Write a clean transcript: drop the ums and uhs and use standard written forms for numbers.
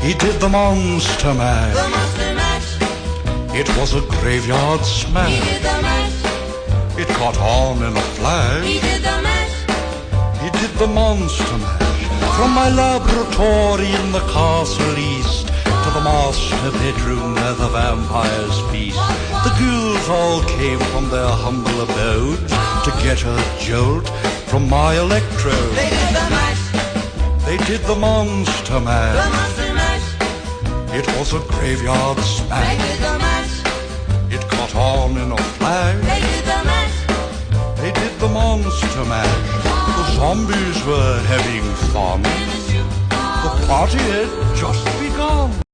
He did the monster mash. The monster mash. It was a graveyard He smash. did the mash. It caught on in a flash. He did the mash. He did the monster mash. From my laboratory in the castle east to the master bedroom where the vampires feast. The ghouls all came from their humble abode to get a jolt from my electrode. They did the mash. They did the monster The mash. monster mash. It was a graveyard They smash. did the mash. It caught on in a flash. They did the mash. They did the monster mash. The zombies were having fun. The party had just begun.